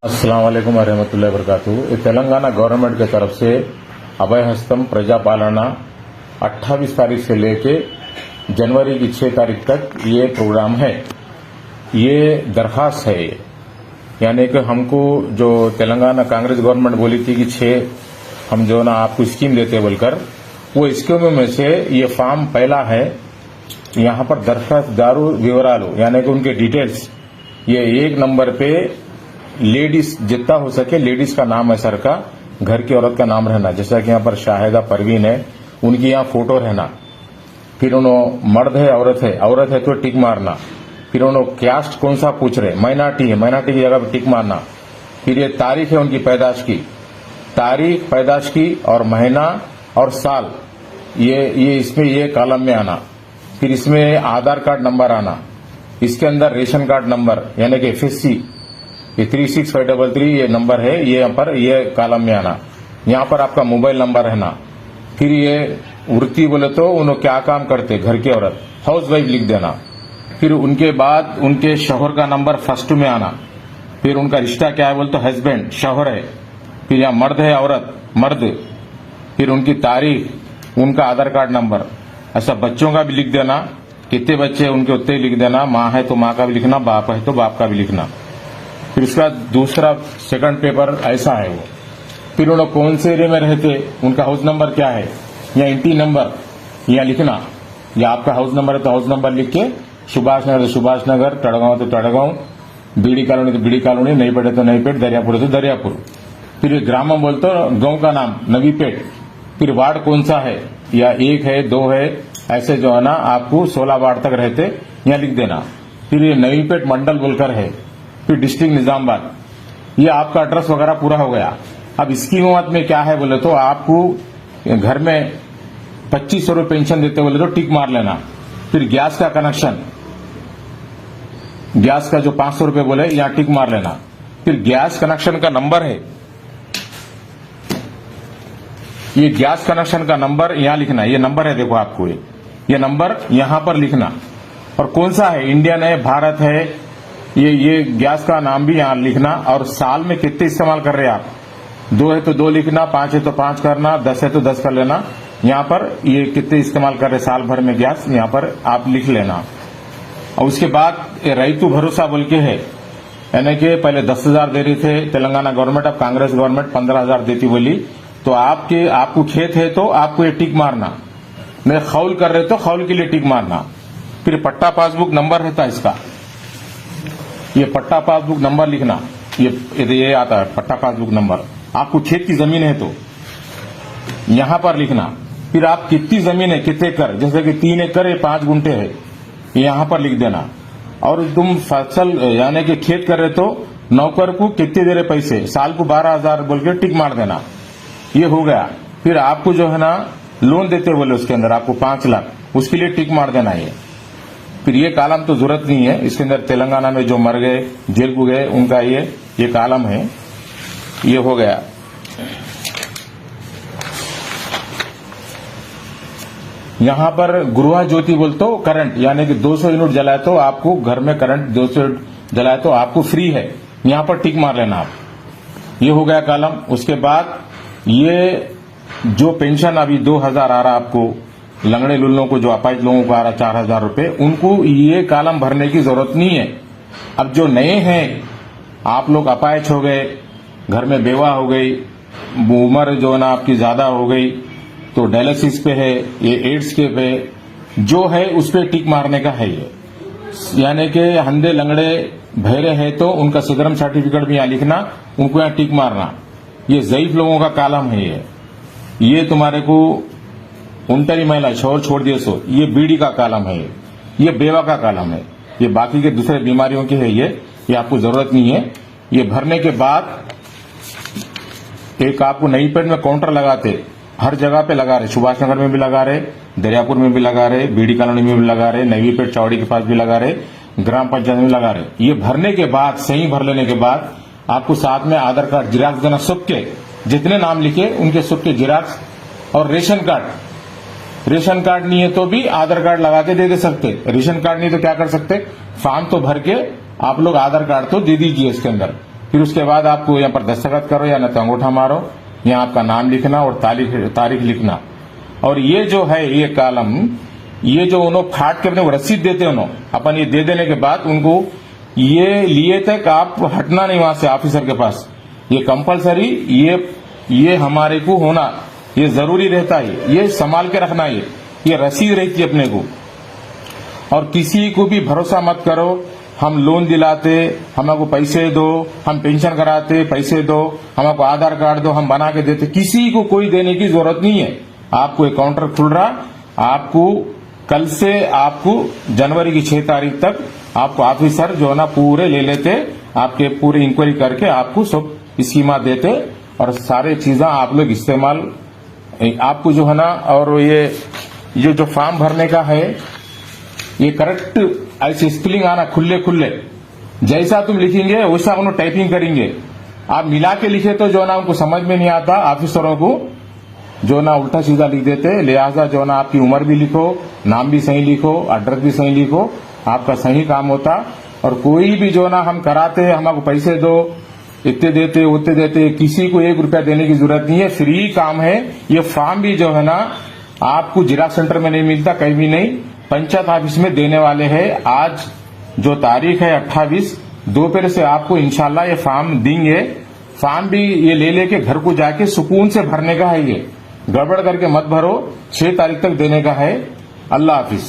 अस्सलाम वालेकुम वरहमतुल्लाहि वबरकातुहू। तेलंगाना गवर्नमेंट की तरफ से अभय हस्तम प्रजापालना 28 तारीख से लेके जनवरी की 6 तारीख तक ये प्रोग्राम है। ये दरखास्त है यानी कि हमको जो तेलंगाना कांग्रेस गवर्नमेंट बोली थी कि 6 हम जो ना आपको स्कीम देते बोलकर, वो स्कीमों में से ये फॉर्म पहला है। यहाँ पर दरखास्तदारू विवरालू यानी कि उनके डिटेल्स, ये 1 नंबर पे लेडीज जितना हो सके लेडीज का नाम है सर का, घर की औरत का नाम रहना, जैसा कि यहाँ पर शाहिदा परवीन है उनकी यहाँ फोटो रहना। फिर उन्होंने मर्द है औरत है तो टिक मारना। फिर उन्होंने कास्ट कौन सा पूछ रहे, माइनॉरिटी है, माइनॉरिटी की जगह पर टिक मारना। फिर ये तारीख है उनकी पैदाश की, तारीख पैदाश की और महीना और साल, ये इसमें ये कॉलम में आना। फिर इसमें आधार कार्ड नंबर आना, इसके अंदर रेशन कार्ड नंबर यानी कि एफएससी, ये 36533 ये नंबर है, ये यहाँ पर ये कॉलम में आना। यहाँ पर आपका मोबाइल नंबर रहना। फिर ये वृत्ति बोले तो उन्होंने क्या काम करते, घर की औरत, हाउस वाइफ लिख देना। फिर उनके बाद उनके शौहर का नंबर फर्स्ट में आना। फिर उनका रिश्ता क्या है बोले तो हस्बैंड शौहर है। फिर यहाँ मर्द है औरत, मर्द। फिर उनकी तारीख, उनका आधार कार्ड नंबर। ऐसा बच्चों का भी लिख देना, कितने बच्चे हैं उनके उतने ही लिख देना। माँ है तो माँ का भी लिखना, बाप है तो बाप का भी लिखना। फिर उसका दूसरा सेकंड पेपर ऐसा है वो। फिर उन्होंने कौन से एरिया में रहते, उनका हाउस नंबर क्या है या इंटी नंबर यहाँ लिखना, या आपका हाउस नंबर है तो हाउस नंबर लिख के, सुभाष नगर तो सुभाष नगर, तड़गांव तो तड़गांव, बीडी कॉलोनी तो बीडी कॉलोनी, नईपेट तो नईपेट, दरियापुर तो दरियापुर। फिर ग्राम बोलते गांव का नाम नवीपेट। फिर वार्ड कौन सा है, या 1 है 2 है, ऐसे जो है ना आपको 16 वार्ड तक रहते यहाँ लिख देना। फिर ये नवीपेट मंडल बोलकर है। फिर डिस्ट्रिक्ट निजामाबाद, ये आपका एड्रेस वगैरह पूरा हो गया। अब इसकी मत में क्या है बोले तो आपको घर में 2500 रुपये पेंशन देते बोले तो टिक मार लेना। फिर गैस का कनेक्शन, गैस का जो 500 रुपये बोले यहाँ टिक मार लेना। फिर गैस कनेक्शन का नंबर है, ये गैस कनेक्शन का नंबर यहाँ लिखना। ये नंबर है देखो आपको, ये नंबर यहाँ पर लिखना। और कौन सा है, इंडियन है, भारत है, ये गैस का नाम भी यहाँ लिखना। और साल में कितने इस्तेमाल कर रहे हैं आप, 2 है तो 2 लिखना, 5 है तो 5 करना, 10 है तो 10 कर लेना। यहाँ पर ये कितने इस्तेमाल कर रहे साल भर में गैस, यहाँ पर आप लिख लेना। और उसके बाद रईतु भरोसा बोल के है, यानी कि पहले 10,000 दे रही थे तेलंगाना गवर्नमेंट, अब कांग्रेस गवर्नमेंट 15,000 देती बोली। तो आपको खेत है तो आपको ये टिक मारना, नहीं खौल कर रहे तो खौल के लिए टिक मारना। फिर पट्टा पासबुक नंबर रहता है इसका, ये पट्टा पासबुक नंबर लिखना। ये आता है पट्टा पासबुक नंबर। आपको खेत की जमीन है तो यहां पर लिखना। फिर आप कितनी जमीन है, कितने एकड़, जैसे कि 3 एकड़ है, 5 गुंठे है, यहां पर लिख देना। और तुम फसल यानी कि खेत कर रहे तो नौकर को कितने दे रहे पैसे, साल को 12,000 बोल के टिक मार देना। ये हो गया। फिर आपको जो है ना लोन देते बोले उसके अंदर आपको 5 लाख, उसके लिए टिक मार देना है। फिर ये कॉलम तो जरूरत नहीं है, इसके अंदर तेलंगाना में जो मर गए, जेल को गए, उनका ये कॉलम है। ये हो गया। यहां पर गृह ज्योति बोलते हो करंट, यानी कि 200 यूनिट जलाए तो आपको घर में करंट 200 यूनिट जलाए तो आपको फ्री है, यहां पर टिक मार लेना आप। ये हो गया कॉलम। उसके बाद ये जो पेंशन अभी 2,000 आ रहा आपको, लंगड़े लुल्लों को जो अपाहिज लोगों को आ रहा 4,000 रुपये, उनको ये कॉलम भरने की जरूरत नहीं है। अब जो नए हैं, आप लोग अपाहिज हो गए, घर में बेवा हो गई, उम्र जो है ना आपकी ज्यादा हो गई, तो डायलिसिस पे है, ये एड्स के पे जो है उस पे टिक मारने का है ये। यानी कि अंधे लंगड़े बहरे है तो उनका सुधरम सर्टिफिकेट भी यहाँ लिखना, उनको यहाँ टिक मारना। ये ज़ईफ लोगों का कॉलम है ये तुम्हारे को उनटरी महिला शोर छोड़ दिए सो, ये बीडी का कॉलम है, ये बेवा का कॉलम है, ये बाकी के दूसरे बीमारियों के है, ये आपको जरूरत नहीं है। ये भरने के बाद एक आपको नई पेट में काउंटर लगाते, हर जगह पे लगा रहे, सुभाष नगर में भी लगा रहे, दरियापुर में भी लगा रहे, बीडी कॉलोनी में भी लगा रहे, नवी पेट चौड़ी के पास भी लगा रहे, ग्राम पंचायत में लगा रहे। ये भरने के बाद, सही भर लेने के बाद आपको साथ में आधार कार्ड जिराक्स देना, सबके जितने नाम लिखे उनके सबके जिराक्स, और रेशन कार्ड नहीं है तो भी आधार कार्ड लगा के दे सकते। रेशन कार्ड नहीं तो क्या कर सकते, फॉर्म तो भर के आप लोग आधार कार्ड तो दे दीजिए इसके अंदर, फिर उसके बाद आपको यहाँ पर दस्तखत करो या न तो अंगूठा मारो, यहाँ आपका नाम लिखना और तारीख लिखना। और ये जो है ये कॉलम, ये जो उन्होंने फाट के अपने को रसीद देते उन्होंने अपन, ये दे देने के बाद उनको ये लिए तक आप हटना नहीं वहां से ऑफिसर के पास। ये कंपलसरी, ये हमारे को होना ये जरूरी रहता है, ये संभाल के रखना है, ये रसीद रहती है अपने को। और किसी को भी भरोसा मत करो, हम लोन दिलाते हमको पैसे दो, हम पेंशन कराते पैसे दो, हमको आधार कार्ड दो हम बना के देते, किसी को कोई देने की जरूरत नहीं है। आपको एक काउंटर खुल रहा, आपको कल से आपको जनवरी की 6 तारीख तक आपको ऑफिसर जो है ना पूरे ले लेते, आपके पूरे इंक्वायरी करके आपको सब स्कीमा देते और सारे चीजें आप लोग इस्तेमाल आपको जो है ना। और ये जो फॉर्म भरने का है ये करेक्ट ऐसे स्पेलिंग आना, खुले खुले जैसा तुम लिखेंगे वैसा उन्होंने टाइपिंग करेंगे। आप मिला के लिखे तो जो ना उनको समझ में नहीं आता, ऑफिसरों को जो ना उल्टा सीधा लिख देते। लिहाजा जो ना आपकी उम्र भी लिखो, नाम भी सही लिखो, एड्रेस भी सही लिखो, आपका सही काम होता। और कोई भी जो ना हम कराते हमको पैसे दो, इतने देते उतने देते, किसी को 1 रुपया देने की जरूरत नहीं है, फ्री काम है। ये फॉर्म भी जो है ना आपको जिला सेंटर में नहीं मिलता, कहीं भी नहीं, पंचायत ऑफिस में देने वाले हैं। आज जो तारीख है 28 दोपहर से आपको इंशाल्लाह ये फॉर्म देंगे। फॉर्म भी ये ले लेके घर को जाके सुकून से भरने का है, ये गड़बड़ करके मत भरो, 6 तारीख तक देने का है। अल्लाह हाफिज।